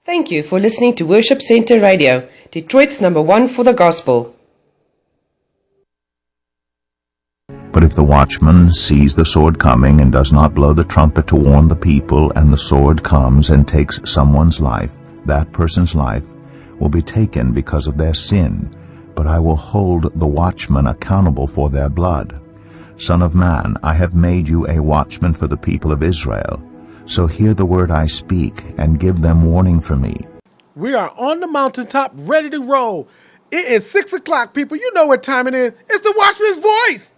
Thank you for listening to Worship Center Radio, Detroit's #1 for the gospel. But if the watchman sees the sword coming and does not blow the trumpet to warn the people, and the sword comes and takes someone's life, that person's life will be taken because of their sin. But I will hold the watchman accountable for their blood. Son of man, I have made you a watchman for the people of Israel. So hear the word I speak, and give them warning for me. We are on the mountaintop, ready to roll. It is 6 o'clock, people. You know what time it is. It's the Watchman's voice.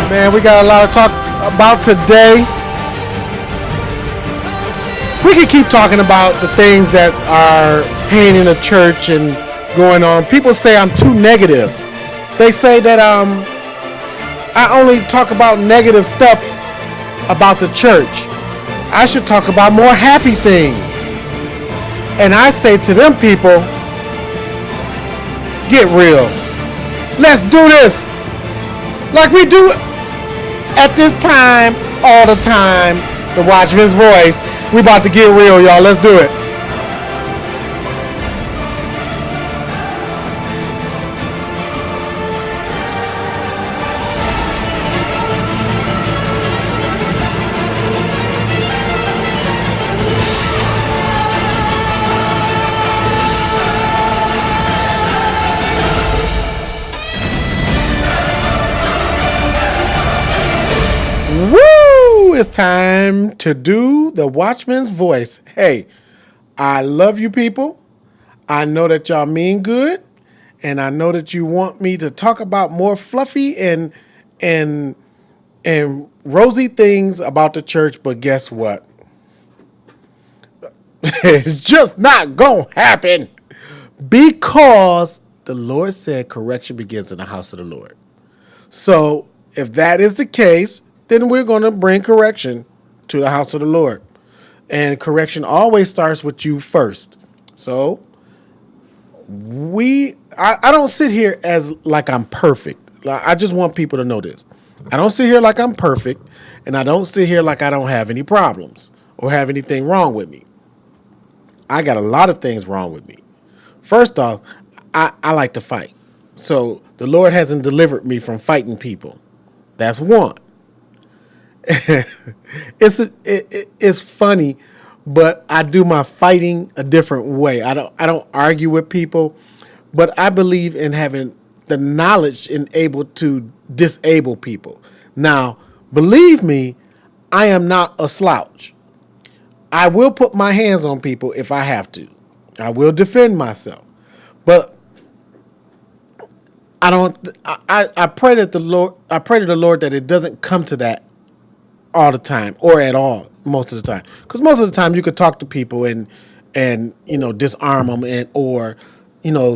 Man, we got a lot to talk about today. We can keep talking about the things that are happening in the church and going on. People say I'm too negative. They say that I only talk about negative stuff about the church. I should talk about more happy things. And I say to them people, get real. Let's do this. Like we do at this time, all the time. The Watchman's voice. We about to get real, y'all. Let's do it. It's time to do the Watchman's voice. Hey, I love you people. I know that y'all mean good, and I know that you want me to talk about more fluffy and rosy things about the church, but guess what? It's just not gonna happen, because the Lord said correction begins in the house of the Lord. So if that is the case, then we're going to bring correction to the house of the Lord. And correction always starts with you first. So I don't sit here as like I'm perfect. I just want people to know this. I don't sit here like I'm perfect, and I don't sit here like I don't have any problems or have anything wrong with me. I got a lot of things wrong with me. First off, I like to fight. So the Lord hasn't delivered me from fighting people. That's one. It's funny, but I do my fighting a different way. I don't argue with people, but I believe in having the knowledge and able to disable people. Now, believe me, I am not a slouch. I will put my hands on people if I have to. I will defend myself, but I pray that I pray to the Lord that it doesn't come to that all the time, or at all, most of the time. Because most of the time you could talk to people and disarm them or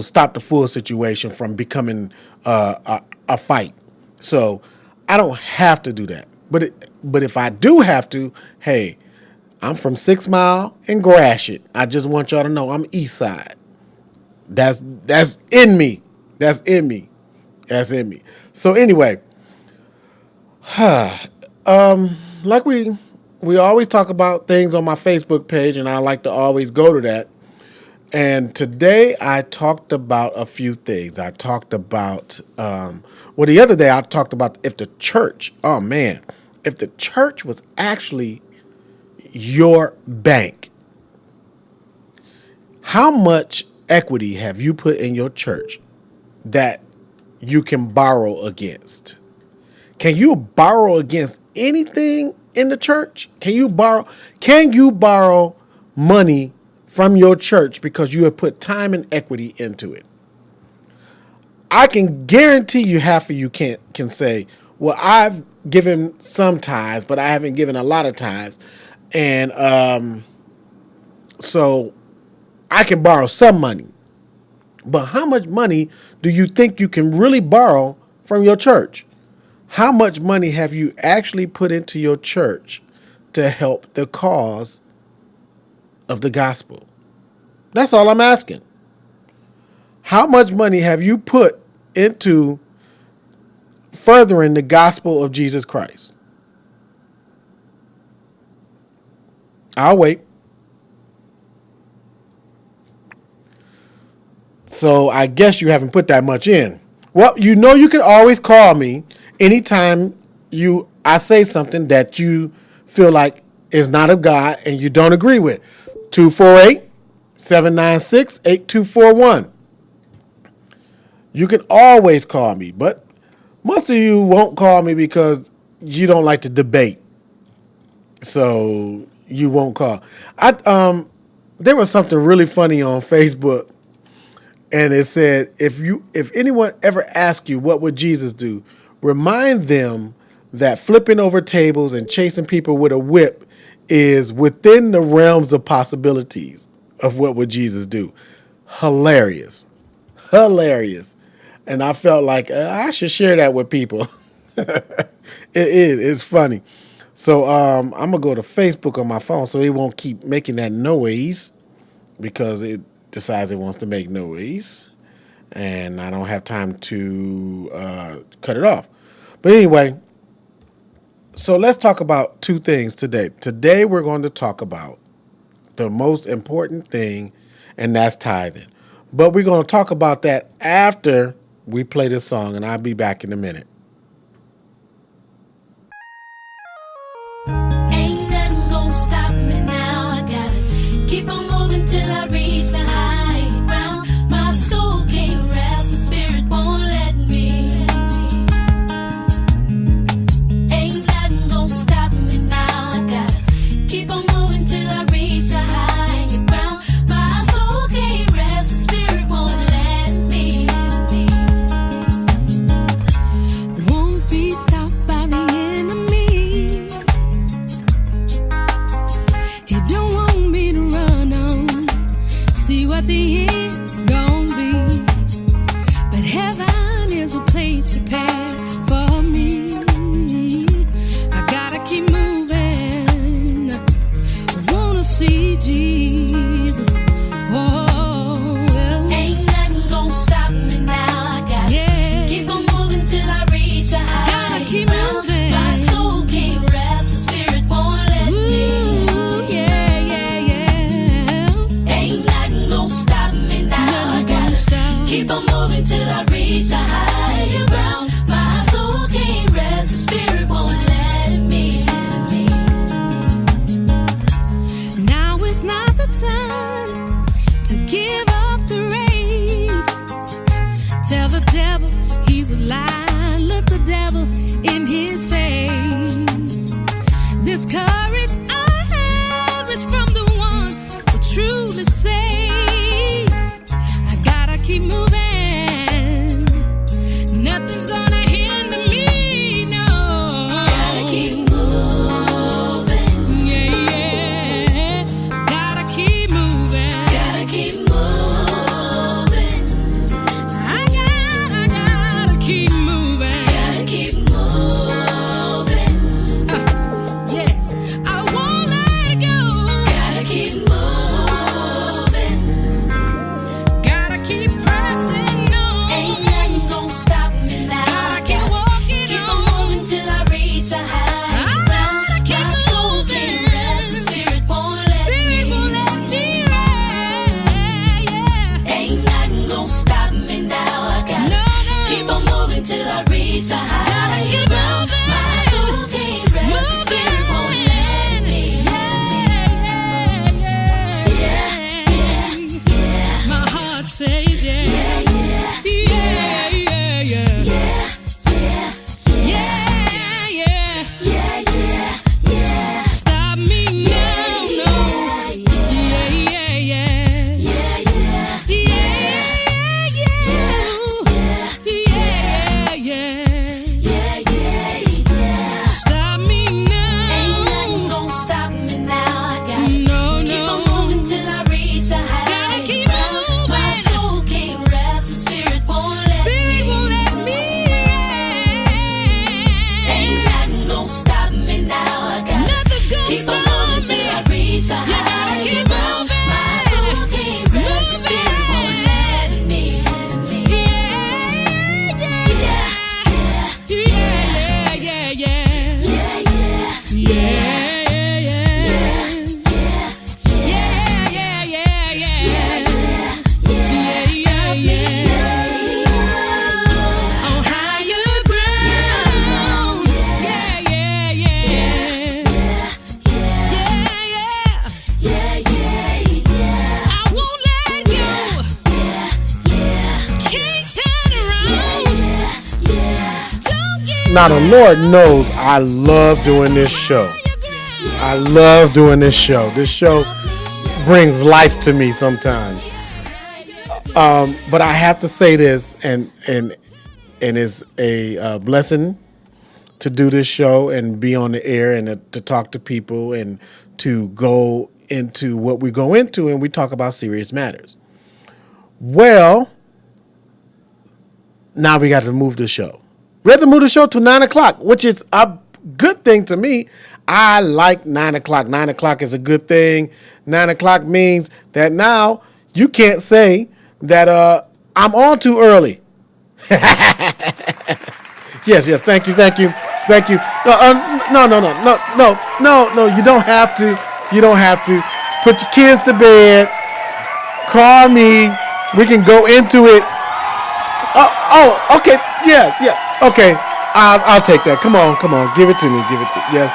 stop the full situation from becoming a fight. So I don't have to do that. But if I do have to, hey, I'm from 6 Mile and Gratiot. I just want y'all to know I'm East Side. That's in me. That's in me. That's in me. So anyway, like we always talk about things on my Facebook page, and I like to always go to that. And today I talked about a few things. I talked about, the other day I talked about if the church was actually your bank, how much equity have you put in your church that you can borrow against? Can you borrow against anything in the church? Can you borrow money from your church because you have put time and equity into it? I can guarantee you half of you can say, well, I've given some tithes, but I haven't given a lot of tithes. And so I can borrow some money. But how much money do you think you can really borrow from your church? How much money have you actually put into your church to help the cause of the gospel? That's all I'm asking. How much money have you put into furthering the gospel of Jesus Christ? I'll wait. So I guess you haven't put that much in. Well, you know you can always call me anytime I say something that you feel like is not of God and you don't agree with. 248-796-8241. You can always call me, but most of you won't call me because you don't like to debate. So you won't call. There was something really funny on Facebook, and it said, if anyone ever asks you what would Jesus do, remind them that flipping over tables and chasing people with a whip is within the realms of possibilities of what would Jesus do. Hilarious. And I felt like I should share that with people. It's funny. So I'm going to go to Facebook on my phone so it won't keep making that noise, because it decides it wants to make noise. And I don't have time to cut it off. But anyway, so let's talk about two things today. Today we're going to talk about the most important thing, and that's tithing. But we're going to talk about that after we play this song, and I'll be back in a minute. Ain't nothing gonna stop me now. I gotta keep on moving till I reach the high ground. My soul can't rest, the spirit won't let me. Ain't nothing gonna stop me now. I gotta keep on moving till I reach the high ground. My soul can't rest, the spirit won't let me. Won't be stopped by the enemy. He don't want me to run on, see what the end's gonna be. But heaven is a place prepared for me. I gotta keep moving. I wanna see Jesus. Whoa. Ain't nothing gonna stop me now. I gotta keep on moving till I reach the high. Gotta keep moving. My soul can't rest, the spirit won't let me. Ain't nothing gonna stop me now. I gotta keep on moving till I reach the higher ground. My soul can't rest, the spirit won't let me. Now is not the time to give up the race. Tell the devil he's a lie. Look the devil in his face. This courage I have is from the one who truly saves. I gotta keep moving. Nothing's gonna hinder me, no. Gotta keep moving. Yeah. Gotta keep moving. Gotta keep moving. I gotta keep moving. Gotta keep moving. Yes, Now the Lord knows I love doing this show. I love doing this show. This show brings life to me sometimes. But I have to say this, and it's a blessing to do this show and be on the air and to talk to people and to go into what we go into, and we talk about serious matters. Well, now we got to move the show. We have to move the show to 9 o'clock, which is a good thing to me. I like 9 o'clock. 9 o'clock is a good thing. 9 o'clock means that now you can't say that I'm on too early. Yes, thank you. No, you don't have to. You don't have to. Put your kids to bed. Call me. We can go into it. Okay. Yeah. Okay. I'll take that. Come on. Give it to me. Yes,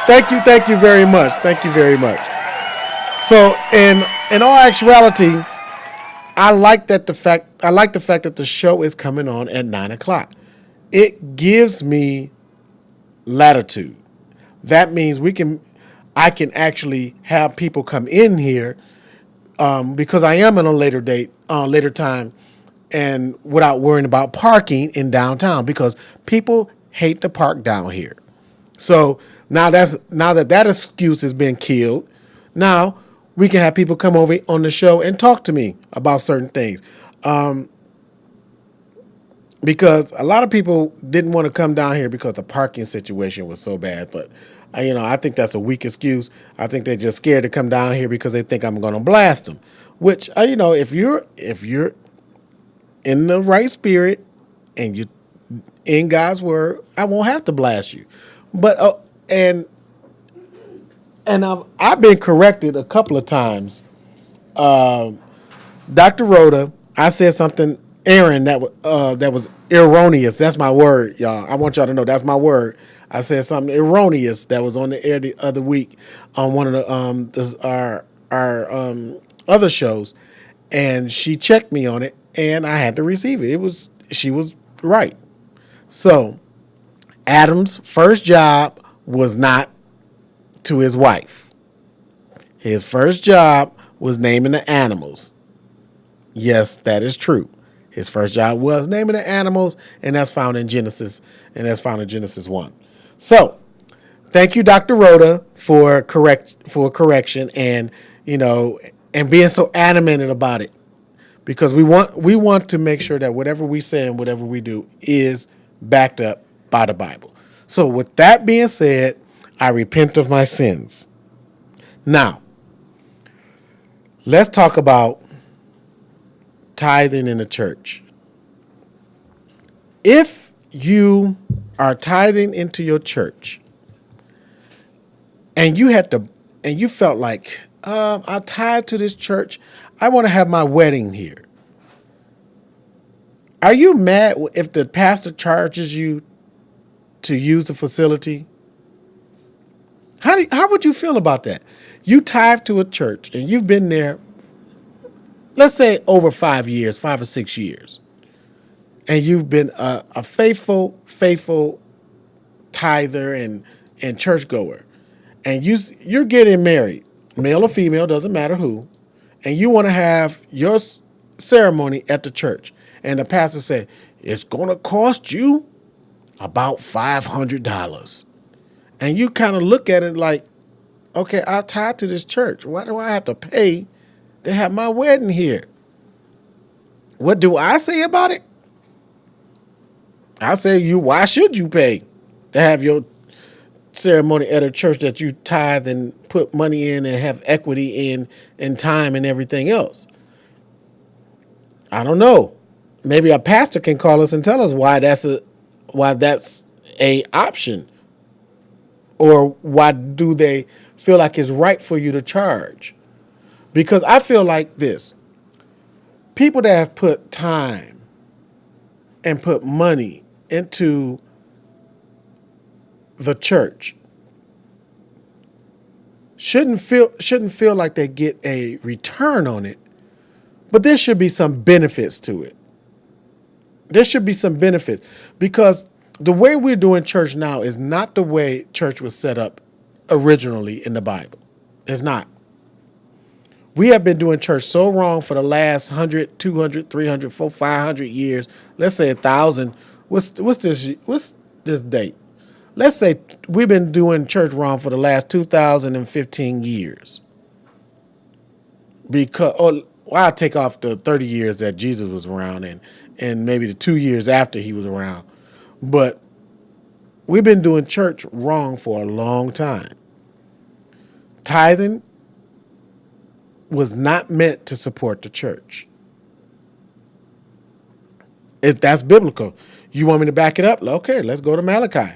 thank you very much. So, in all actuality, I like the fact that the show is coming on at 9 o'clock. It gives me latitude. That means I can actually have people come in here because I am on a later time, and without worrying about parking in downtown, because people hate to park down here. So now that excuse has been killed, now we can have people come over on the show and talk to me about certain things. Because a lot of people didn't want to come down here because the parking situation was so bad. But, I think that's a weak excuse. I think they're just scared to come down here because they think I'm going to blast them. Which, if you're in the right spirit and you're in God's word, I won't have to blast you. But, I've been corrected a couple of times. Dr. Rhoda, I said something, Aaron, that was erroneous. That's my word, y'all. I want y'all to know that's my word. I said something erroneous that was on the air the other week on one of our other shows, and she checked me on it, and I had to receive it. She was right. So, Adam's first job was not to his wife. His first job was naming the animals. Yes, that is true. His first job was naming the animals, and that's found in Genesis 1. So, thank you, Dr. Rhoda, for correction and being so adamant about it, because we want to make sure that whatever we say and whatever we do is backed up by the Bible. So, with that being said, I repent of my sins. Now, let's talk about tithing in the church. If you are tithing into your church and you felt like, I tithe to this church, I want to have my wedding here. Are you mad if the pastor charges you to use the facility? How would you feel about that? You tithe to a church and you've been there, let's say over 5 or 6 years. And you've been a faithful tither and churchgoer. And you're getting married, male or female, doesn't matter who. And you want to have your ceremony at the church. And the pastor said, it's going to cost you about $500. And you kind of look at it like, okay, I'll tithe to this church. Why do I have to pay to have my wedding here? What do I say about it? I say, why should you pay to have your ceremony at a church that you tithe and put money in and have equity in and time and everything else? I don't know. Maybe a pastor can call us and tell us why that's a option, or why do they feel like it's right for you to charge? Because I feel like this: people that have put time and put money into the church shouldn't feel like they get a return on it, but there should be some benefits to it. There should be some benefits, because The way we're doing church now is not the way church was set up originally in the Bible. It's not. We have been doing church so wrong for the last 100, 200, 300, 400, 500 years. Let's say 1,000. What's this date? Let's say we've been doing church wrong for the last 2,015 years. Because I'll take off the 30 years that Jesus was around and maybe the 2 years after he was around. But we've been doing church wrong for a long time. Tithing was not meant to support the church. If that's biblical. You want me to back it up? Okay, let's go to Malachi.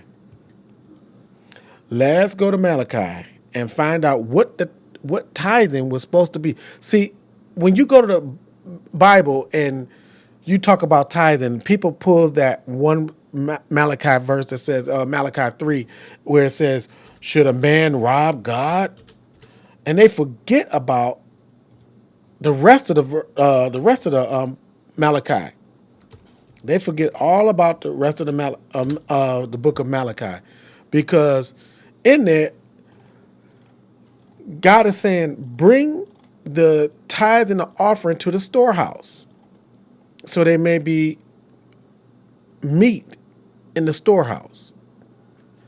Let's go to Malachi and find out what tithing was supposed to be. See, when you go to the Bible and you talk about tithing, people pull that one Malachi verse that says, Malachi 3, where it says, should a man rob God? And they forget about the rest of the Malachi. They forget all about the rest of the book of Malachi, because in there, God is saying, bring the tithe and the offering to the storehouse, so there may be meat in the storehouse.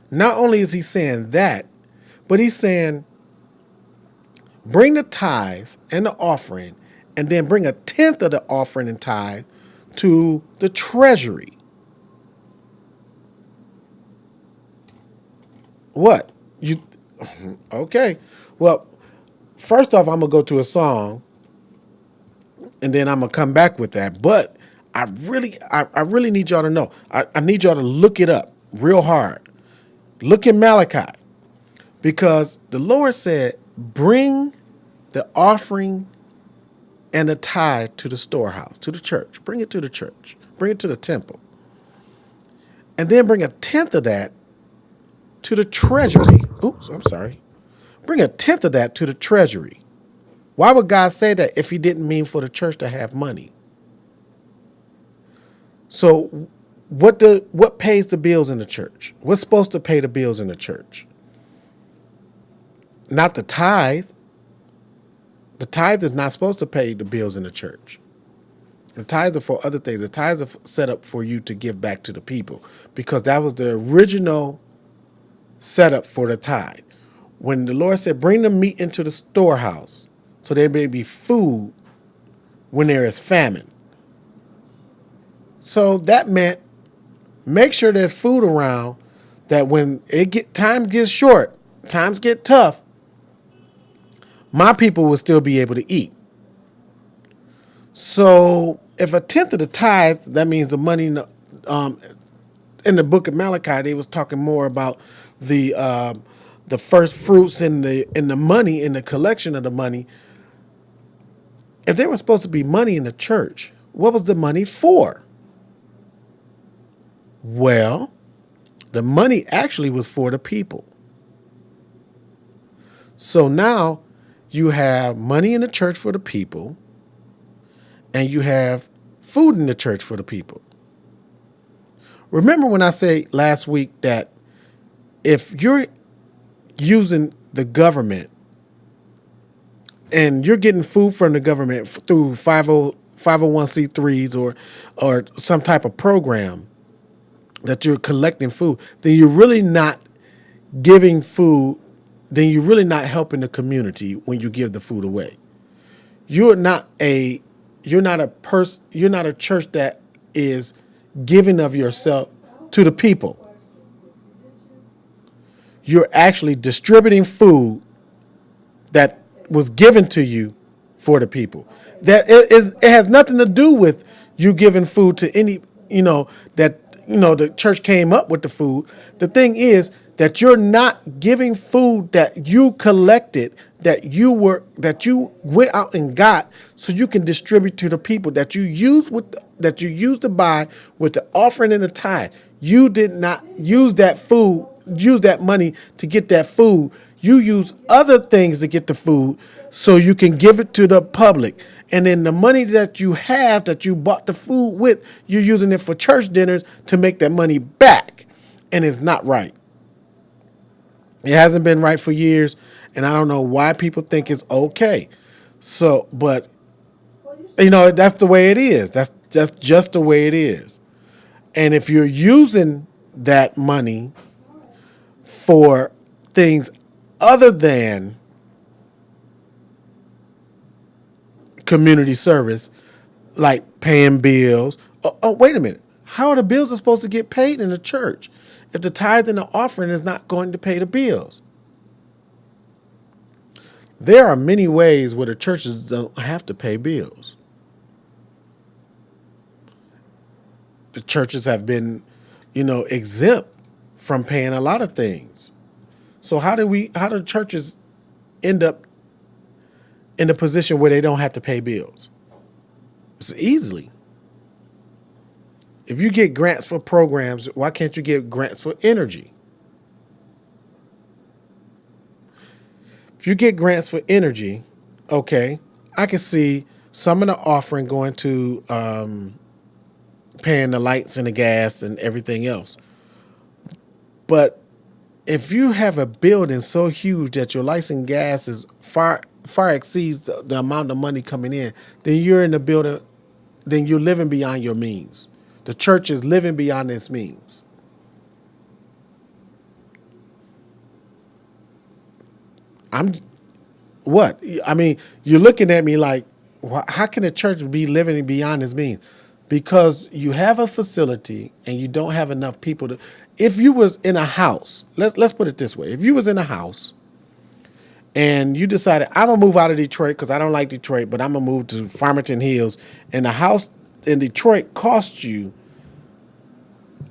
Not only is he saying that, but he's saying, bring the tithe and the offering, and then bring 1/10 of the offering and tithe to the treasury. What? Okay. Well, first off, I'm going to go to a song, and then I'm going to come back with that. But I really need y'all to know. I need y'all to look it up real hard. Look at Malachi, because the Lord said, bring the offering and the tithe to the storehouse, to the church. Bring it to the church. Bring it to the temple. And then bring 1/10 of that to the treasury. Oops, I'm sorry. Bring 1/10 of that to the treasury. Why would God say that if he didn't mean for the church to have money? So what pays the bills in the church? What's supposed to pay the bills in the church? Not the tithe. The tithe is not supposed to pay the bills in the church. The tithes are for other things. The tithes are set up for you to give back to the people, because that was the original setup for the tithe. When the Lord said, bring the meat into the storehouse, so there may be food when there is famine. So that meant make sure there's food around, that when time gets short, times get tough, my people will still be able to eat. So if 1/10 of the tithe, that means the money in the book of Malachi, they was talking more about the first fruits and the money, in the collection of the money. If there was supposed to be money in the church, what was the money for? Well, the money actually was for the people. So now you have money in the church for the people, and you have food in the church for the people. Remember when I said last week that if you're using the government and you're getting food from the government through 501c3s or some type of program that you're collecting food, then you're really not giving food, then you're really not helping the community when you give the food away. You're not a church that is giving of yourself to the people. You're actually distributing food that was given to you for the people. It has nothing to do with you giving food to any, the church came up with the food. The thing is that you're not giving food that you collected, that you went out and got, so you can distribute to the people, that you used to buy with the offering and the tithe. You did not use that money to get that food. You use other things to get the food so you can give it to the public. And then the money that you have, that you bought the food with, you're using it for church dinners to make that money back. And it's not right. It hasn't been right for years, and I don't know why people think it's okay. So, but that's the way it is. That's just the way it is. And if you're using that money for things other than community service, like paying bills. Oh, wait a minute. How are the bills supposed to get paid in the church if the tithe and the offering is not going to pay the bills? There are many ways where the churches don't have to pay bills. The churches have been, exempt from paying a lot of things. So how do churches end up in a position where they don't have to pay bills? It's easily. If you get grants for programs, why can't you get grants for energy? If you get grants for energy, okay, I can see some of the offering going to paying the lights and the gas and everything else. But if you have a building so huge that your lights and gas is far exceeds the amount of money coming in, then you're in the building, then you're living beyond your means. The church is living beyond its means. You're looking at me like, how can a church be living beyond its means? Because you have a facility and you don't have enough people to. If you was in a house, let's put it this way: if you was in a house and you decided, I'm gonna move out of Detroit because I don't like Detroit, but I'm gonna move to Farmington Hills, and the house in Detroit costs you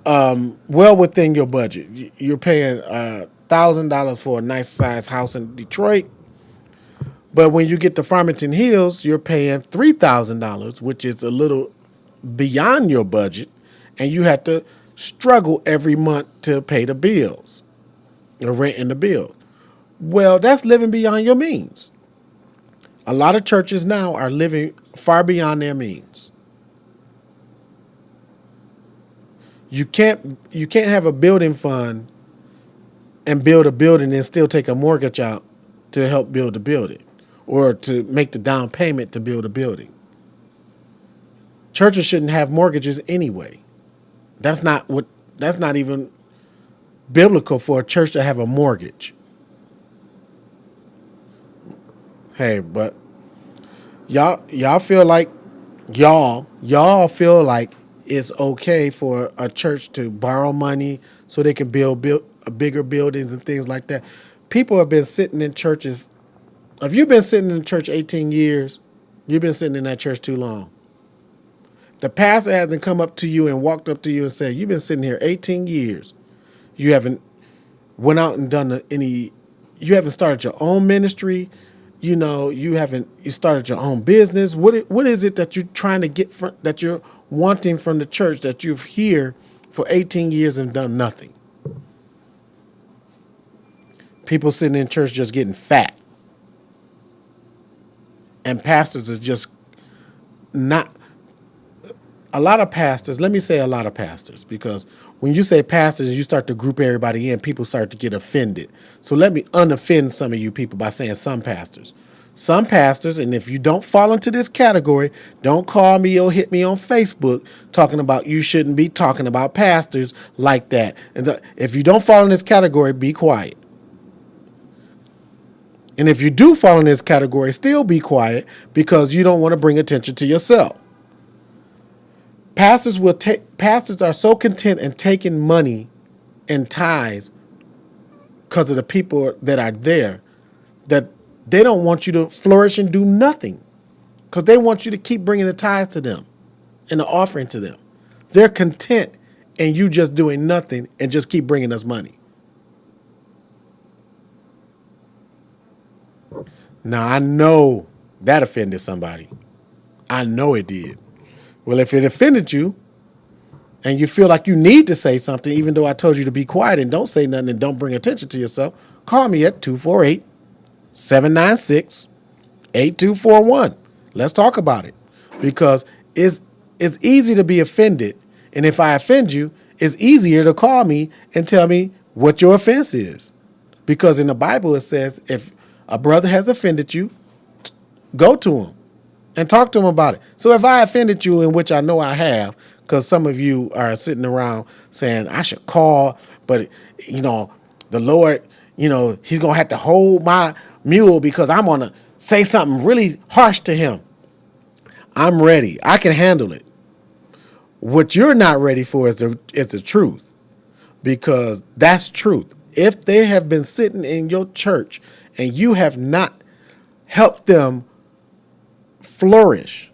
well within your budget. You're paying $1,000 for a nice size house in Detroit. But when you get to Farmington Hills, you're paying $3,000, which is a little beyond your budget, and you have to struggle every month to pay the bills, the rent and the bill. Well, that's living beyond your means. A lot of churches now are living far beyond their means. You can't have a building fund and build a building and still take a mortgage out to help build the building or to make the down payment to build a building. Churches shouldn't have mortgages anyway. That's not even biblical for a church to have a mortgage. Hey, but y'all feel like y'all feel like it's okay for a church to borrow money so they can build bigger buildings and things like that. People have been sitting in churches. If you've been sitting in church 18 years, you've been sitting in that church too long. The pastor hasn't come up to you and walked up to you and said, you've been sitting here 18 years. You haven't went out and done you haven't started your own ministry. You started your own business. What is it that you're trying to get that you're wanting from the church that you've here for 18 years and done nothing? People sitting in church just getting fat. And pastors is just not. A lot of pastors, let me say a lot of pastors, because when you say pastors, you start to group everybody in, people start to get offended. So let me unoffend some of you people by saying some pastors. Some pastors, and if you don't fall into this category, don't call me or hit me on Facebook talking about you shouldn't be talking about pastors like that. And if you don't fall in this category, be quiet. And if you do fall in this category, still be quiet because you don't want to bring attention to yourself. Pastors are so content in taking money and tithes because of the people that are there that they don't want you to flourish and do nothing because they want you to keep bringing the tithes to them and the offering to them. They're content in you just doing nothing and just keep bringing us money. Now, I know that offended somebody. I know it did. Well, if it offended you and you feel like you need to say something, even though I told you to be quiet and don't say nothing and don't bring attention to yourself, call me at 248-796-8241. Let's talk about it, because it's easy to be offended. And if I offend you, it's easier to call me and tell me what your offense is. Because in the Bible it says if a brother has offended you, go to him and talk to him about it. So if I offended you, in which I know I have, because some of you are sitting around saying I should call, but the Lord, he's going to have to hold my mule because I'm going to say something really harsh to him. I'm ready. I can handle it. What you're not ready for is the truth, because that's truth. If they have been sitting in your church and you have not helped them flourish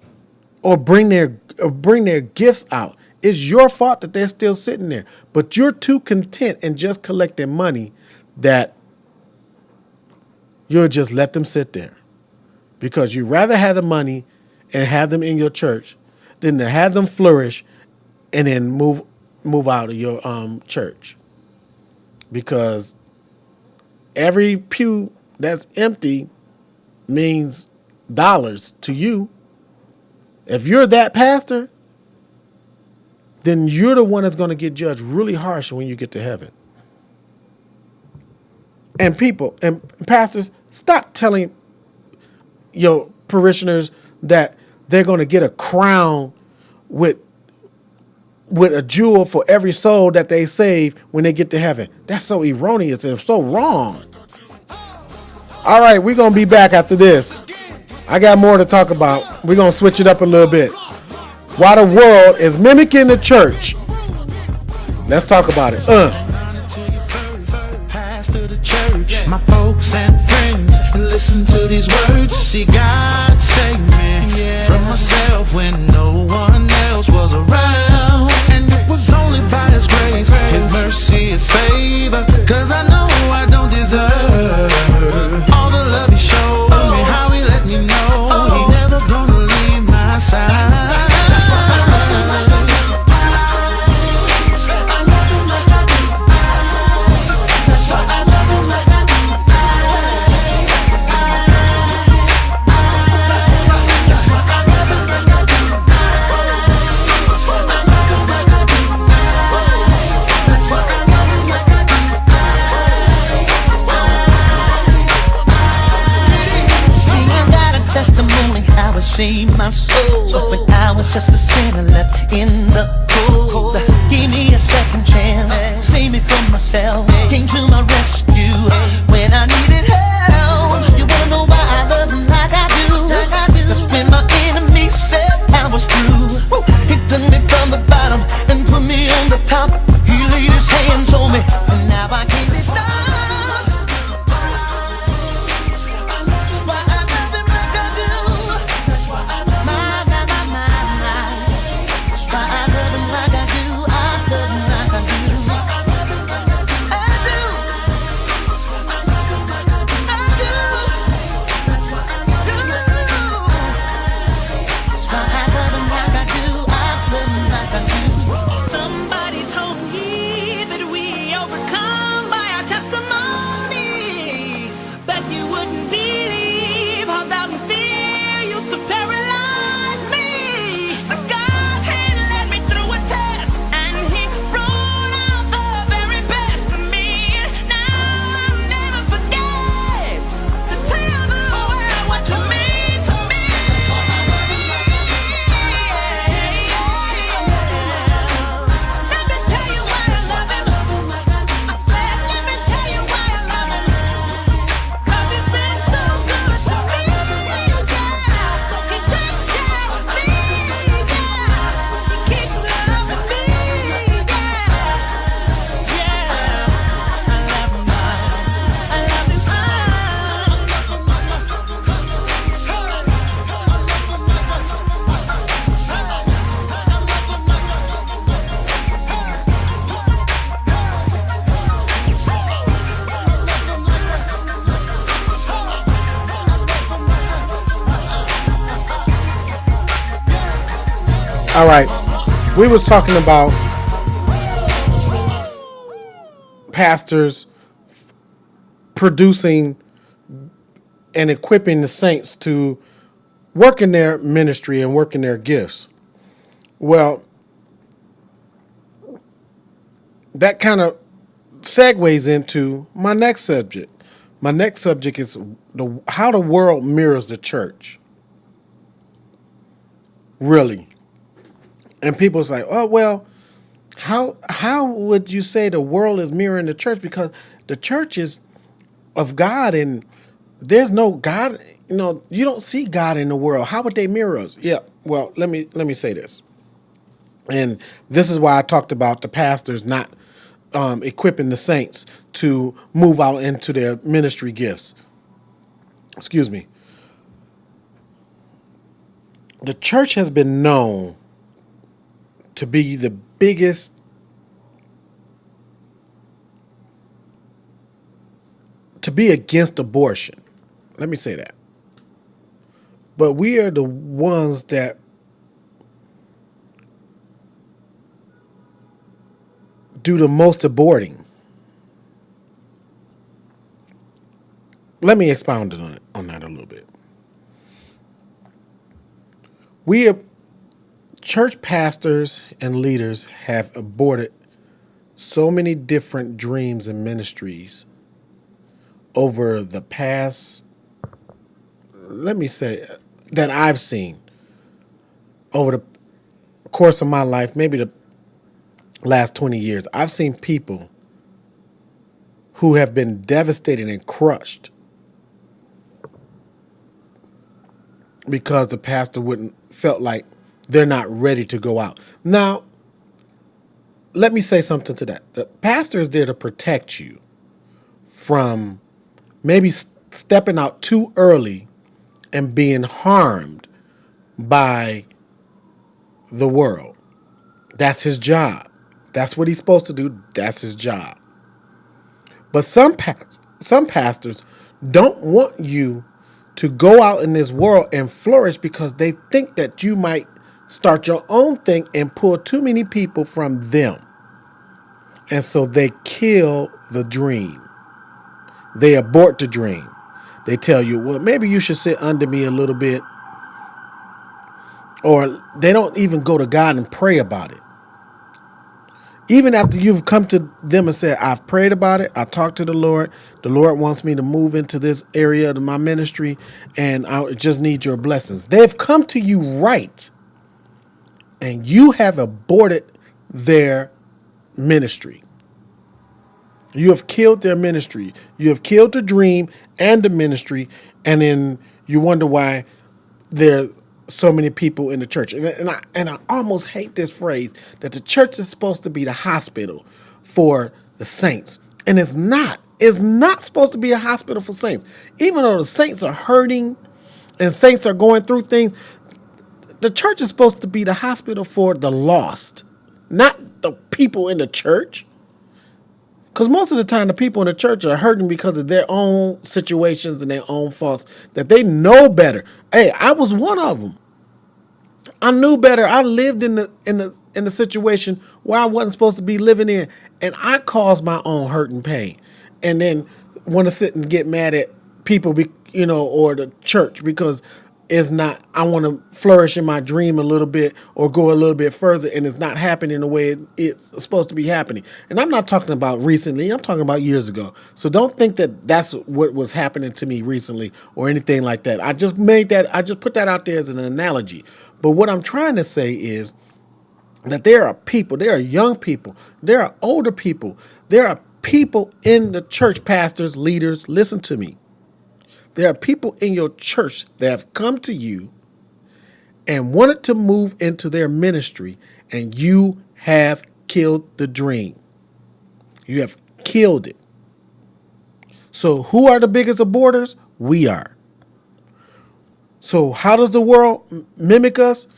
or bring their gifts out, it's your fault that they're still sitting there. But you're too content in just collecting money that you'll just let them sit there, because you'd rather have the money and have them in your church than to have them flourish and then move out of your church. Because every pew that's empty means dollars to you. If you're that pastor, then you're the one that's going to get judged really harsh when you get to heaven. And people and pastors, stop telling your parishioners that they're going to get a crown with a jewel for every soul that they save when they get to heaven. That's so erroneous and so wrong. All right, we're going to be back after this. I got more to talk about. We're going to switch it up a little bit. Why the world is mimicking the church. Let's talk about it. My folks and friends listen to these words. See, God save me from myself when no one else was around. And it was only by His grace, His mercy, His favor. Cause I know I don't deserve all the love He showed me, how He let me know He never gonna leave my side. Saved my soul when I was just a sinner left in the cold. Gave me a second chance, saved me from myself, came to my rescue when I needed help. You wanna know why I love Him like I do? Cause when my enemy said I was through, He took me from the bottom and put me on the top. He laid His hands on me and now I can't be stopped. All right, we was talking about pastors producing and equipping the saints to work in their ministry and work in their gifts. Well, that kind of segues into my next subject. My next subject is how the world mirrors the church. Really. And people's like, oh, well, how would you say the world is mirroring the church? Because the church is of God, and there's no God. You don't see God in the world. How would they mirror us? Yeah. Well, let me say this, and this is why I talked about the pastors not equipping the saints to move out into their ministry gifts. Excuse me. The church has been known to be the biggest to be against abortion. Let me say that. But we are the ones that do the most aborting. Let me expound on that a little bit. We are church pastors and leaders have aborted so many different dreams and ministries over the past, let me say, that I've seen over the course of my life, maybe the last 20 years. I've seen people who have been devastated and crushed because the pastor felt like they're not ready to go out. Now, let me say something to that. The pastor is there to protect you from maybe stepping out too early and being harmed by the world. That's his job. That's what he's supposed to do. That's his job. But some pastors don't want you to go out in this world and flourish because they think that you might start your own thing and pull too many people from them. And so they kill the dream. They abort the dream. They tell you, well, maybe you should sit under me a little bit. Or they don't even go to God and pray about it. Even after you've come to them and said, I've prayed about it, I talked to the Lord wants me to move into this area of my ministry, and I just need your blessings. They've come to you right, and you have aborted their ministry. You have killed their ministry. You have killed the dream and the ministry, and then you wonder why there are so many people in the church. And I almost hate this phrase that the church is supposed to be the hospital for the saints. And it's not. It's not supposed to be a hospital for saints. Even though the saints are hurting and saints are going through things, the church is supposed to be the hospital for the lost, not the people in the church. Because most of the time, the people in the church are hurting because of their own situations and their own faults that they know better. Hey, I was one of them. I knew better. I lived in the situation where I wasn't supposed to be living in, and I caused my own hurt and pain. And then want to sit and get mad at people, or the church because it's not. I want to flourish in my dream a little bit or go a little bit further, and it's not happening the way it's supposed to be happening. And I'm not talking about recently. I'm talking about years ago. So don't think that that's what was happening to me recently or anything like that. I just put that out there as an analogy. But what I'm trying to say is that there are people, there are young people, there are older people, there are people in the church, pastors, leaders. Listen to me. There are people in your church that have come to you and wanted to move into their ministry, and you have killed the dream. You have killed it. So who are the biggest aborters? We are. So how does the world mimic us?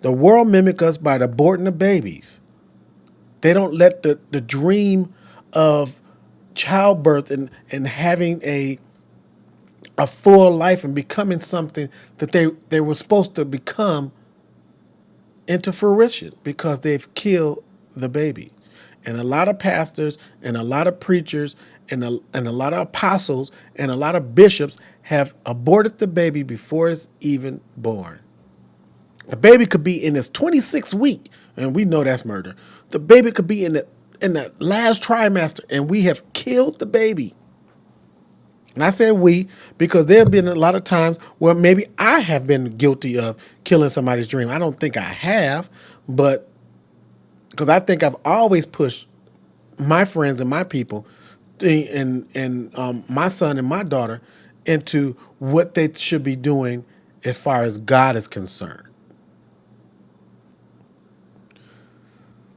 The world mimic us by aborting the babies. They don't let the dream of childbirth and having a full life and becoming something that they were supposed to become into fruition because they've killed the baby. And a lot of pastors and a lot of preachers and a lot of apostles and a lot of bishops have aborted the baby before it's even born. The baby could be in its 26th week, and we know that's murder. The baby could be in in the last trimester, and we have killed the baby. And I said we because there have been a lot of times where maybe I have been guilty of killing somebody's dream. I don't think I have, but because I think I've always pushed my friends and my people and my son and my daughter into what they should be doing as far as God is concerned.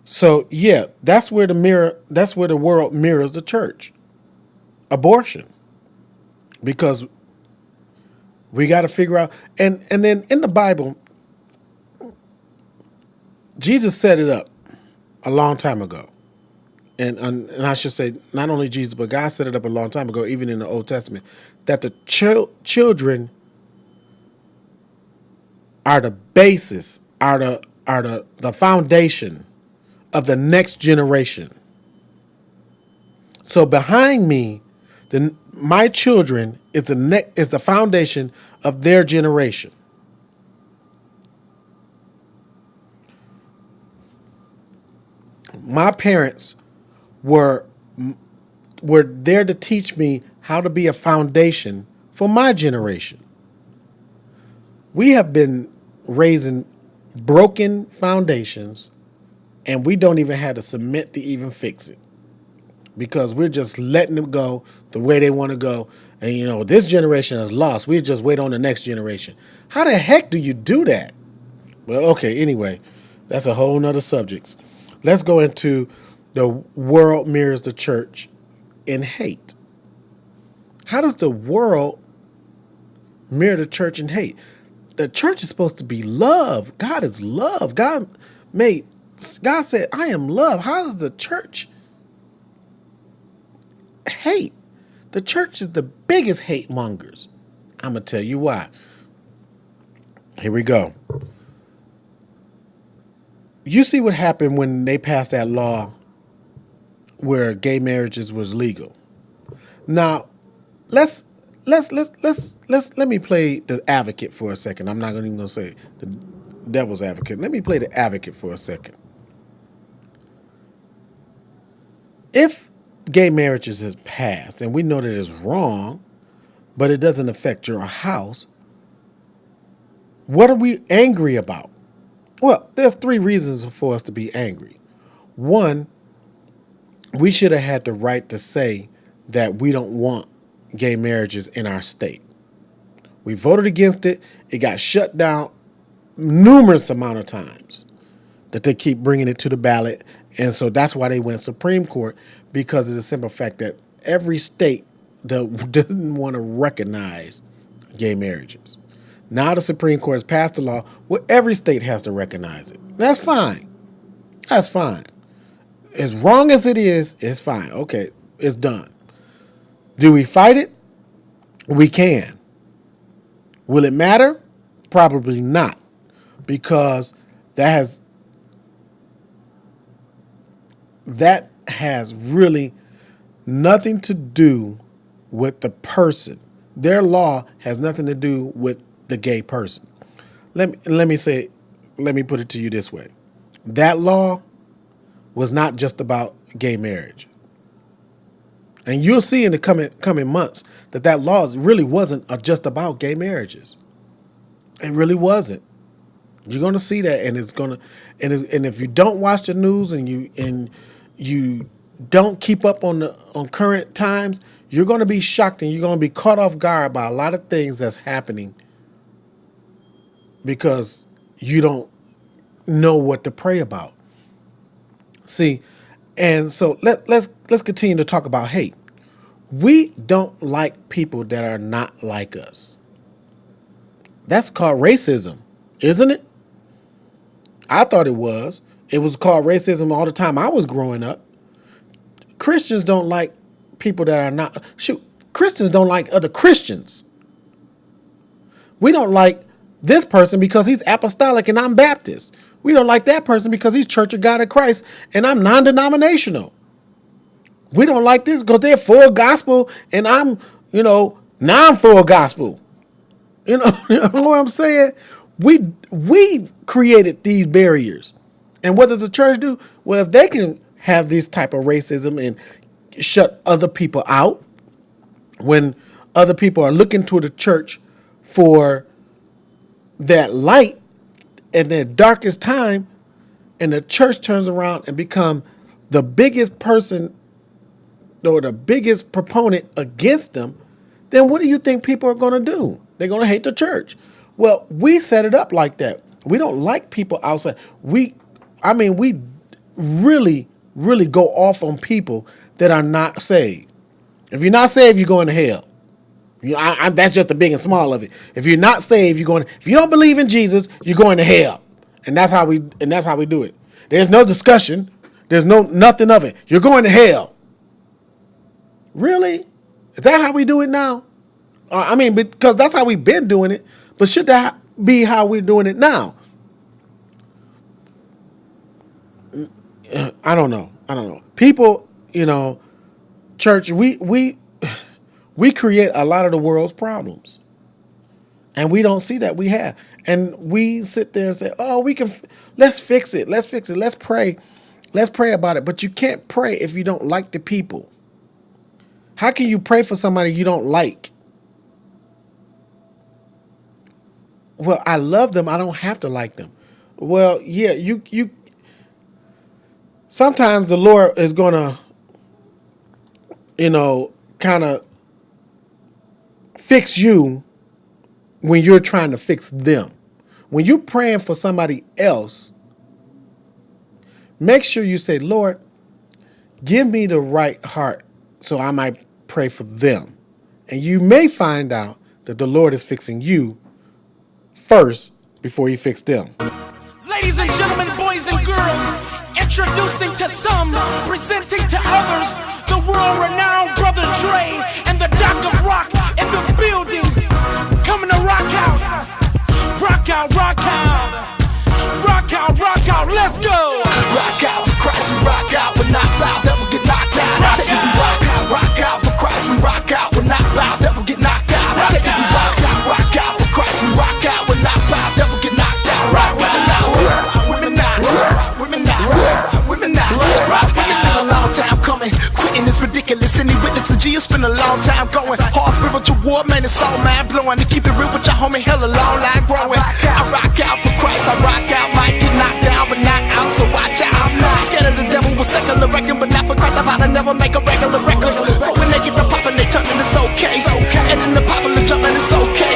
So yeah, that's where the world mirrors the church. Abortion. Because we got to figure out, and then in the Bible, Jesus set it up a long time ago. And I should say, not only Jesus, but God set it up a long time ago, even in the Old Testament, that the children are the basis, are the foundation of the next generation. So behind me, my children is the foundation of their generation. My parents were there to teach me how to be a foundation for my generation. We have been raising broken foundations, and we don't even have to submit to even fix it, because we're just letting them go the way they want to go. And this generation is lost. We just wait on the next generation. How the heck do you do that? Well, okay, anyway, that's a whole nother subject. Let's go into the world mirrors the church in hate. How does the world mirror the church in hate? The church is supposed to be love. God is love. God said, I am love. How does the church hate? The church is the biggest hate mongers. I'm going to tell you why. Here we go. You see what happened when they passed that law where gay marriages was legal. Now, let me play the advocate for a second. I'm not even going to say the devil's advocate. Let me play the advocate for a second. If gay marriages is passed, and we know that it's wrong, but it doesn't affect your house, what are we angry about? Well, there's 3 reasons for us to be angry. One, we should have had the right to say that we don't want gay marriages in our state. We voted against it. It got shut down numerous amount of times that they keep bringing it to the ballot. And so that's why they went Supreme Court, because of the simple fact that every state that didn't want to recognize gay marriages. Now the Supreme Court has passed a law where every state has to recognize it. That's fine. That's fine. As wrong as it is, it's fine. Okay, it's done. Do we fight it? We can. Will it matter? Probably not, because that has really nothing to do with the person. Their law has nothing to do with the gay person. Let me put it to you this way. That law was not just about gay marriage. And you'll see in the coming months that law really wasn't just about gay marriages. It really wasn't. You're going to see that, and and if you don't watch the news and you don't keep up on current times, you're going to be shocked and you're going to be caught off guard by a lot of things that's happening, because you don't know what to pray about. See, and so let's continue to talk about hate. We don't like people that are not like us. That's called racism, isn't it? I thought it was. It was called racism all the time I was growing up. Christians don't like people that are not. Christians don't like other Christians. We don't like this person because he's apostolic and I'm Baptist. We don't like that person because he's Church of God in Christ and I'm non-denominational. We don't like this because they're full gospel and I'm, non-full gospel. You know what I'm saying? We created these barriers. And what does the church do? Well, if they can have this type of racism and shut other people out, when other people are looking to the church for that light in their darkest time, and the church turns around and become the biggest person or the biggest proponent against them, then what do you think people are going to do? They're going to hate the church. Well, we set it up like that. We don't like people outside. We really, really go off on people that are not saved. If you're not saved, you're going to hell. That's just the big and small of it. If you're not saved, if you don't believe in Jesus, you're going to hell. And that's how we do it. There's no discussion. There's nothing of it. You're going to hell. Really? Is that how we do it now? Because that's how we've been doing it. But should that be how we're doing it now? I don't know. People, church, we create a lot of the world's problems. And we don't see that we have. And we sit there and say, oh, let's fix it. Let's pray. Let's pray about it. But you can't pray if you don't like the people. How can you pray for somebody you don't like? Well, I love them. I don't have to like them. Well, yeah, you sometimes the Lord is going to, kind of fix you when you're trying to fix them. When you're praying for somebody else, make sure you say, Lord, give me the right heart so I might pray for them. And you may find out that the Lord is fixing you first before he fixed them. Ladies and gentlemen, boys and girls, introducing to some, presenting to others, the world-renowned Brother Dre and the Doc of Rock in the building, coming to rock out, rock out, rock out, rock out, rock out, let's go! Rock out for Christ, we rock out, we're not bound, never get knocked out. I tell you we rock out for Christ, we rock out, we're not bound, never get knocked out. I tell you we rock out for Christ, we rock out, we're not bound, never get knocked out. Rock women now, women now, women now, women now. It's been a long time coming, quitting is ridiculous. Any witness of G, it's been a long time going. Hard spiritual war, man, it's all mind blowing. To keep it real with your homie, hell a long line growing. I rock out for Christ, I rock out, might get knocked down, but not out, so watch out. I'm not scared of the devil with secular reckon, but not for Christ, I'm about to never make a regular record. So when they get the poppin', they turnin', it's okay. And then the popular jumpin', it's okay.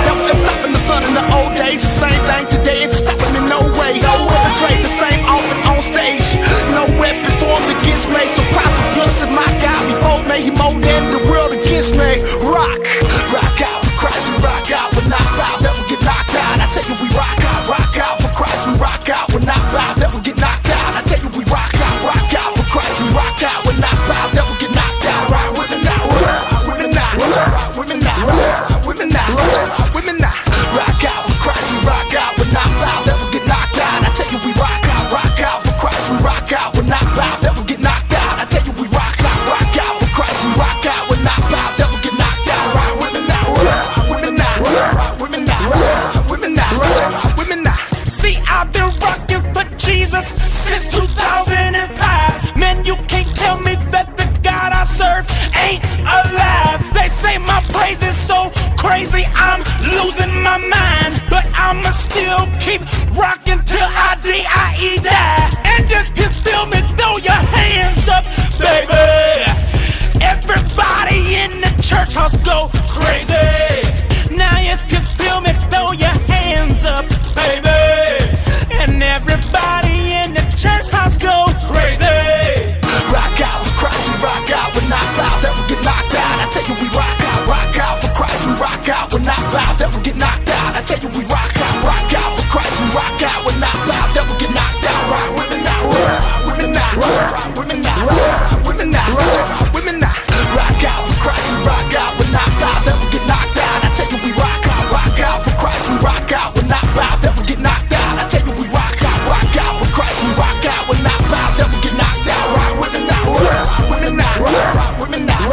That wasn't stopping the sun in the old days. The same thing today, it's stopping me no way. Brother Dre, the same often on stage. No weapon formed against me. So prophet plus my God before me, he more than the world against me. Rock out for Christ, we rock out, we're not bound, never get knocked out. I tell you we rock out for Christ, we rock out, we're not bound, never get knocked out. I tell you we rock out for Christ, we rock out, we're not bound, never get knocked out. Rock women now, women now, women now, women now, women now. Rock out for Christ, we rock out, we're not bound, never get knocked out. I tell you we rock out for Christ, we rock out, we're not bound, never get knocked out. I tell you we rock out for Christ, we rock out, we're not bound, never get knocked out. Rock women now, women now, women now, women now, women now. See, I've been rocking for Jesus since 2005. Man, you can't tell me that the God I serve ain't alive. They say my praise is so crazy, I'm losing my mind. But I'ma still keep rocking till I die. And if you feel me, throw your hands up, baby. Everybody in the church house go crazy. Now if you feel me, throw your hands up, baby. And everybody in the church house go crazy. Rock out for Christ, we rock out, we're not bound, never get knocked out. I tell you we rock out for Christ, we rock out, we're not bound, never get knocked out. I tell you we rock out for Christ, we rock out, we're not bound, never get knocked out. Rock women now, women now, women now, women now, women now. Rock out for Christ, we rock out, we're not bound, never get knocked out. I tell you we rock out for Christ, we rock out, we're not bound, never get knocked out. I tell you we rock out for Christ, we rock out, we're not bound, never get knocked out. Rock women now, women now, women now,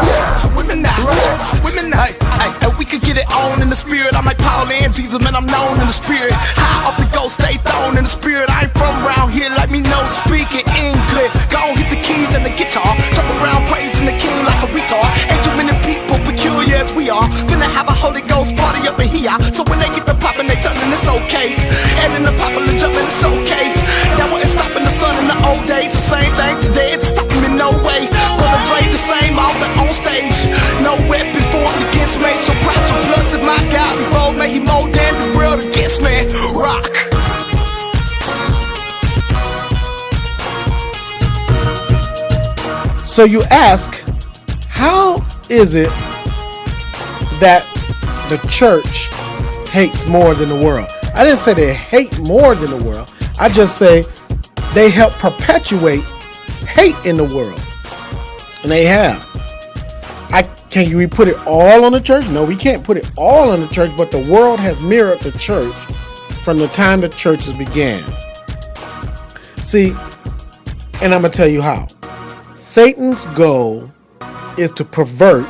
women now, women now. And we could get it on in the spirit. I'm like Paul and Jesus, man, I'm known in the spirit. High off the ghost, stay thrown in the spirit. I ain't from around here, let me know speaking English. Go on, hit the guitar. Jump around praising the king like a retard. Ain't too many people peculiar as we are. Finna have a Holy Ghost party up in here. So when they get the poppin', they turnin', it's okay. And in the popular jumpin', it's okay. That wasn't stopping the sun in the old days. The same thing today, it's stopping me no way. Brother Dre the same, all but on stage. No weapon formed against me. So proud to plus if my God be bold, may he more than the world against me. Rock. So you ask, how is it that the church hates more than the world? I didn't say they hate more than the world. I just say they help perpetuate hate in the world. And they have. Can we put it all on the church? No, we can't put it all on the church, but the world has mirrored the church from the time the churches began. See, and I'm going to tell you how. Satan's goal is to pervert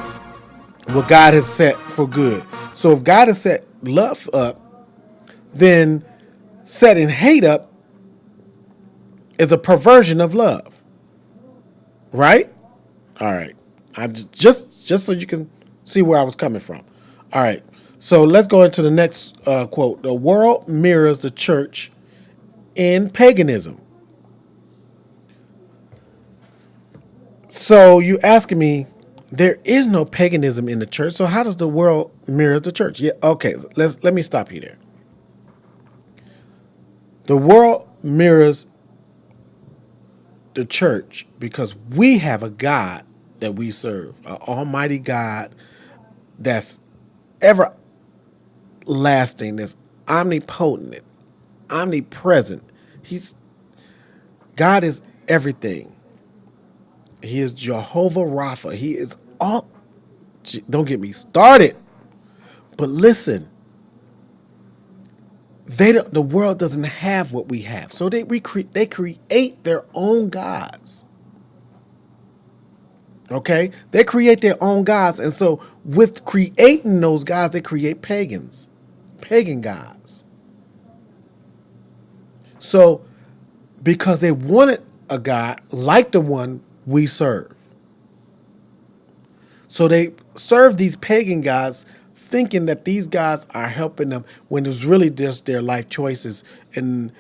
what God has set for good. So if God has set love up, then setting hate up is a perversion of love. Right? All right. I just so you can see where I was coming from. All right. So let's go into the next quote. The world mirrors the church in paganism. So you asking me, there is no paganism in the church. So how does the world mirror the church? Yeah. Okay. Let me stop you there. The world mirrors the church because we have a God that we serve, an almighty God that's everlasting, that's omnipotent, omnipresent. God is everything. He is Jehovah Rapha. He is all. Don't get me started. But listen, the world doesn't have what we have, so they create their own gods. Okay, they create their own gods, and so with creating those gods, they create pagan gods. So, because they wanted a God like the one we serve, so they serve these pagan gods, thinking that these gods are helping them, when it's really just their life choices and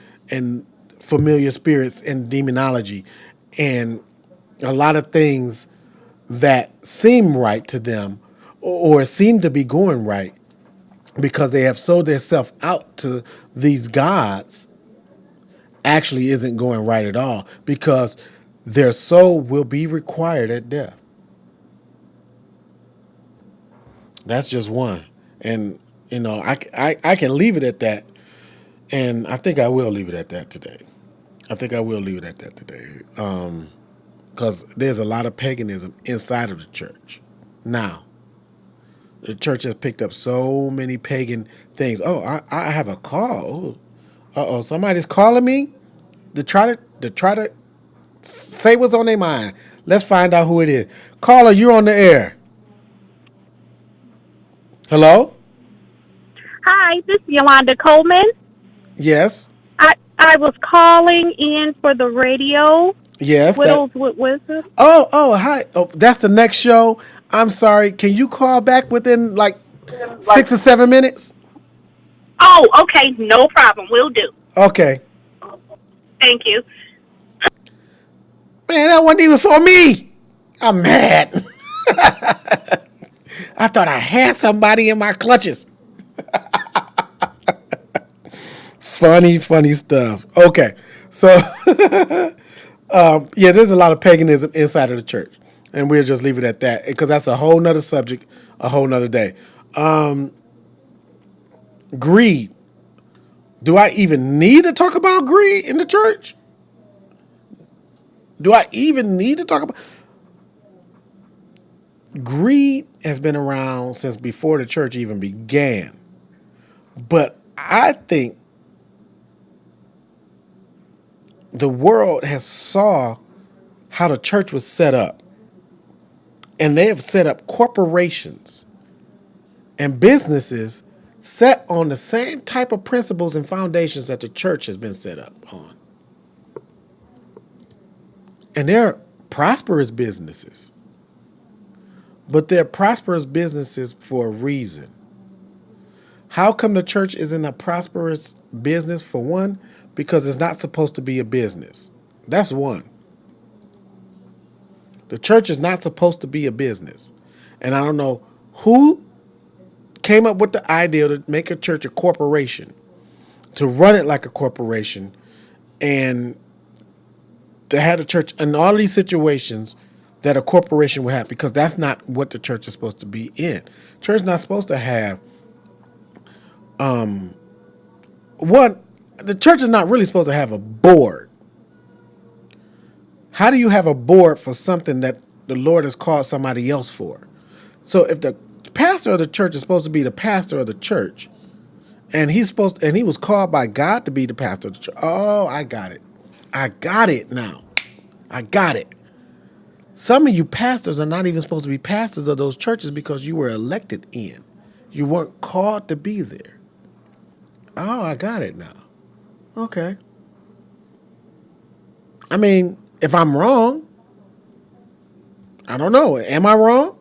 familiar spirits and demonology and a lot of things that seem right to them or seem to be going right because they have sold themselves out to these gods actually isn't going right at all, because their soul will be required at death. That's just one. And, I can leave it at that. And I think I will leave it at that today. Because there's a lot of paganism inside of the church. Now, the church has picked up so many pagan things. Oh, I have a call. Uh-oh, somebody's calling me to try to say what's on their mind. Let's find out who it is. Caller, you're on the air. Hello? Hi, this is Yolanda Coleman. Yes. I was calling in for the radio. Yes. Widows with Wisdom. Oh, hi. Oh, that's the next show. I'm sorry. Can you call back within like 6 or 7 minutes? Oh, okay. No problem. Will do. Okay. Thank you. Man, that wasn't even for me. I'm mad. I thought I had somebody in my clutches. Funny stuff. Okay. So, there's a lot of paganism inside of the church. And we'll just leave it at that, because that's a whole nother subject, a whole nother day. Greed. Do I even need to talk about greed in the church? Do I even need to talk about... Greed has been around since before the church even began. But I think the world has saw how the church was set up. And they have set up corporations and businesses set on the same type of principles and foundations that the church has been set up on. And they're prosperous businesses. But they're prosperous businesses for a reason. How come the church isn't a prosperous business? For one, because it's not supposed to be a business. That's one. The church is not supposed to be a business. And I don't know who came up with the idea to make a church a corporation, to run it like a corporation, and to have the church in all these situations that a corporation would have, because that's not what the church is supposed to be in. Church is not supposed to have the church is not really supposed to have a board. How do you have a board for something that the Lord has called somebody else for? So if the pastor of the church is supposed to be the pastor of the church, and he was called by God to be the pastor of the church. Oh, I got it. I got it now. I got it. Some of you pastors are not even supposed to be pastors of those churches because you were elected in. You weren't called to be there. Oh, I got it now. Okay. I mean, if I'm wrong, I don't know. Am I wrong?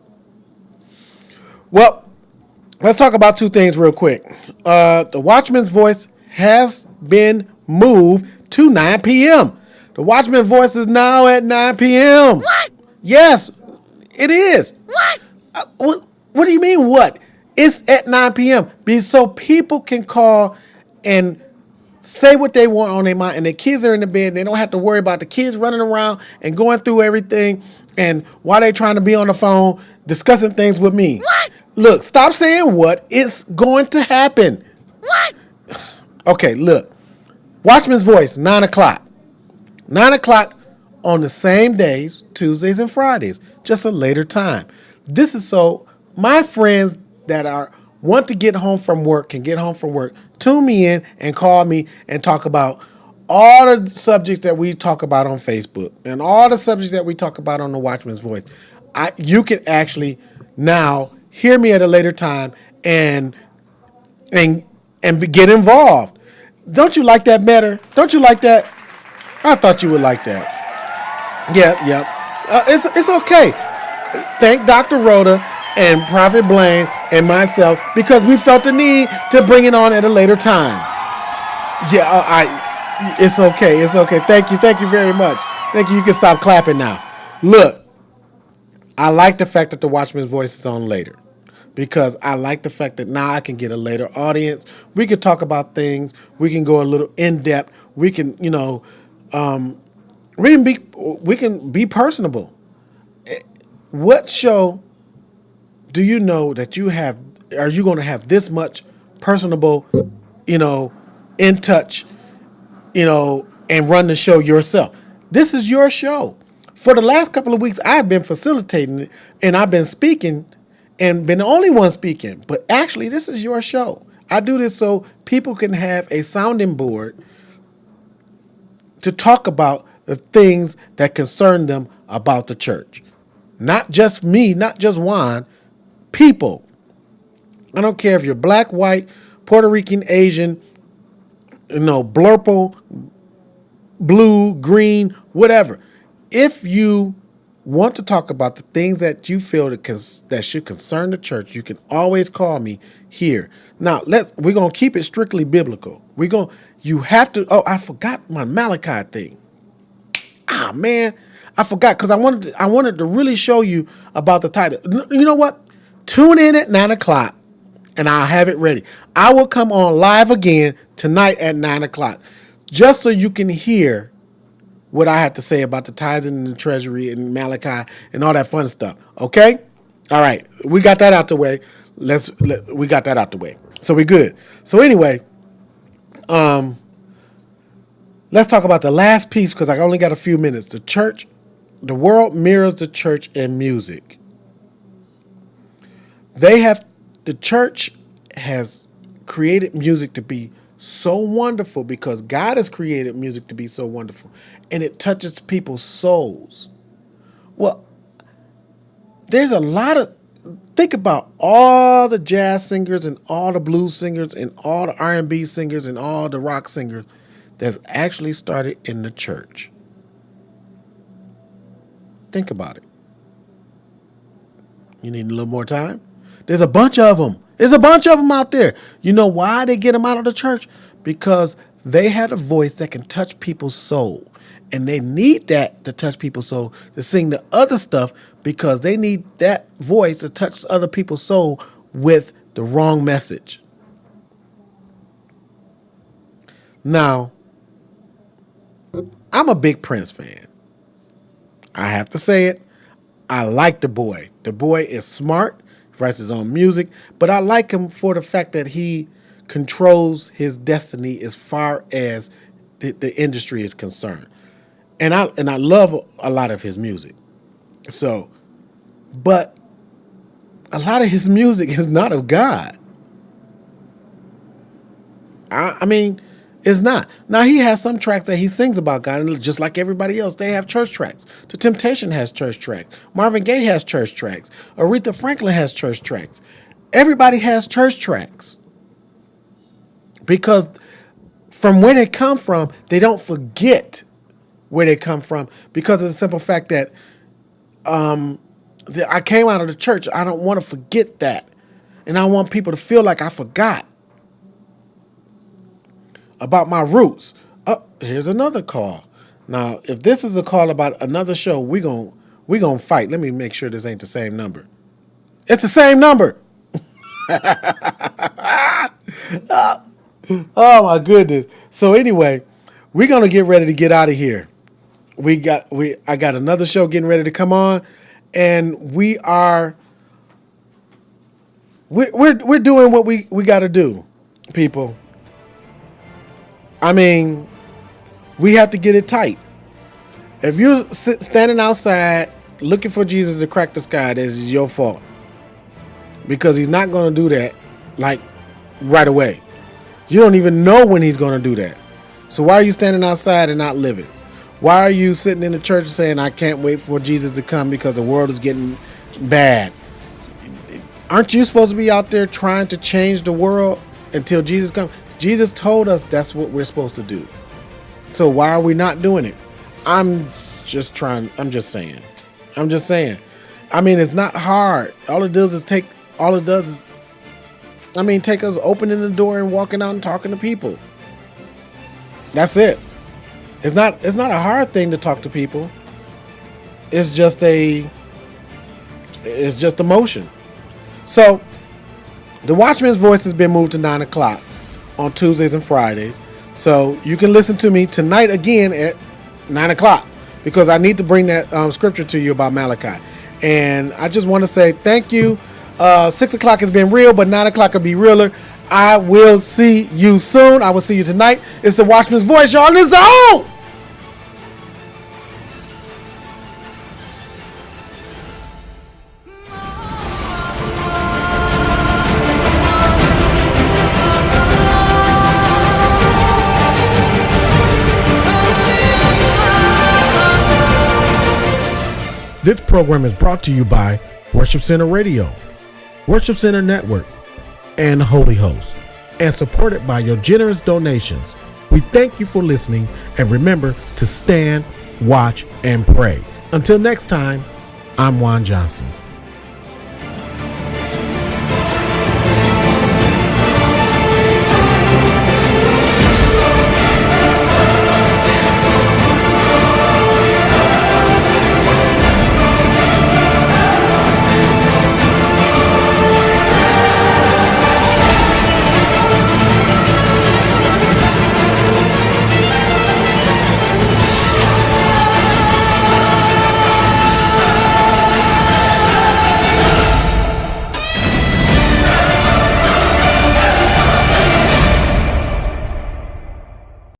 Well, let's talk about two things real quick. The Watchman's Voice has been moved to 9 p.m. The Watchman's Voice is now at 9 p.m. What? Yes, it is. What? What do you mean what? It's at 9 p.m. So people can call and say what they want on their mind, and their kids are in the bed, and they don't have to worry about the kids running around and going through everything, and while they're trying to be on the phone discussing things with me. What? Look, stop saying what. It's going to happen. What? Okay, look. Watchman's Voice, 9 o'clock. 9 o'clock on the same days, Tuesdays and Fridays, just a later time. This is so my friends that want to get home from work can get home from work, tune me in and call me and talk about all the subjects that we talk about on Facebook and all the subjects that we talk about on the Watchman's Voice. You can actually now hear me at a later time and get involved. Don't you like that better? Don't you like that? I thought you would like that. Yeah. It's okay. Thank Dr. Rhoda and Prophet Blaine and myself, because we felt the need to bring it on at a later time. Yeah, it's okay. It's okay. Thank you very much. Thank you. You can stop clapping now. Look, I like the fact that the Watchman's Voice is on later, because I like the fact that now I can get a later audience. We can talk about things. We can go a little in depth. We can, we can be personable. What show do you know that you have? Are you going to have this much personable, in touch, and run the show yourself? This is your show. For the last couple of weeks, I've been facilitating it, and I've been speaking and been the only one speaking. But actually, this is your show. I do this so people can have a sounding board to talk about the things that concern them about the church. Not just me, not just Juan, people. I don't care if you're black, white, Puerto Rican, Asian, blurple, blue, green, whatever. If you want to talk about the things that you feel that should concern the church, you can always call me here. Now, we're going to keep it strictly biblical. You have to, I forgot my Malachi thing. Man, I forgot, because I wanted to really show you about the title. You know what? Tune in at 9 o'clock and I'll have it ready. I will come on live again tonight at 9 o'clock, just so you can hear what I have to say about the tithing and the treasury and Malachi and all that fun stuff. Okay? All right. We got that out the way. We got that out the way. So we're good. So anyway, let's talk about the last piece, because I only got a few minutes. The church, the world mirrors the church in music. The church has created music to be so wonderful, because God has created music to be so wonderful, and it touches people's souls. Well, there's a lot of, think about all the jazz singers and all the blues singers and all the R&B singers and all the rock singers that's actually started in the church. Think about it. You need a little more time? There's a bunch of them. There's a bunch of them out there. You know why they get them out of the church? Because they had a voice that can touch people's soul. And they need that to touch people's soul, to sing the other stuff, because they need that voice to touch other people's soul with the wrong message. Now, I'm a big Prince fan. I have to say it. I like the boy. The boy is smart. He writes his own music. But I like him for the fact that he controls his destiny as far as the industry is concerned. And I love a lot of his music. So, but a lot of his music is not of God. I mean, it's not. Now, he has some tracks that he sings about God, and just like everybody else, they have church tracks. The Temptation has church tracks. Marvin Gaye has church tracks. Aretha Franklin has church tracks. Everybody has church tracks. Because from where they come from, they don't forget where they come from, because of the simple fact that I came out of the church. I don't want to forget that. And I want people to feel like I forgot about my roots. Oh, here's another call. Now, if this is a call about another show, we gonna fight. Let me make sure this ain't the same number. It's the same number. Oh my goodness. So anyway, we're gonna get ready to get out of here. I got another show getting ready to come on, and we're doing what we got to do, people. I mean, we have to get it tight. If you're standing outside looking for Jesus to crack the sky, this is your fault, because he's not going to do that like right away. You don't even know when he's going to do that. So why are you standing outside and not living? Why are you sitting in the church saying, I can't wait for Jesus to come because the world is getting bad? Aren't you supposed to be out there trying to change the world until Jesus comes? Jesus told us that's what we're supposed to do. So why are we not doing it? I'm just saying. I mean, it's not hard. All it does is take us opening the door and walking out and talking to people. That's it. It's not a hard thing to talk to people. It's just emotion. So the Watchman's voice has been moved to 9 o'clock on Tuesdays and Fridays. So you can listen to me tonight again at 9 o'clock, because I need to bring that scripture to you about Malachi. And I just want to say thank you. 6 o'clock has been real, but 9 o'clock will be realer. I will see you soon. I will see you tonight. It's the Watchman's voice, y'all. In the zone. This program is brought to you by Worship Center Radio, Worship Center Network, and Holy Host, and supported by your generous donations. We thank you for listening, and remember to stand, watch, and pray. Until next time, I'm Juan Johnson.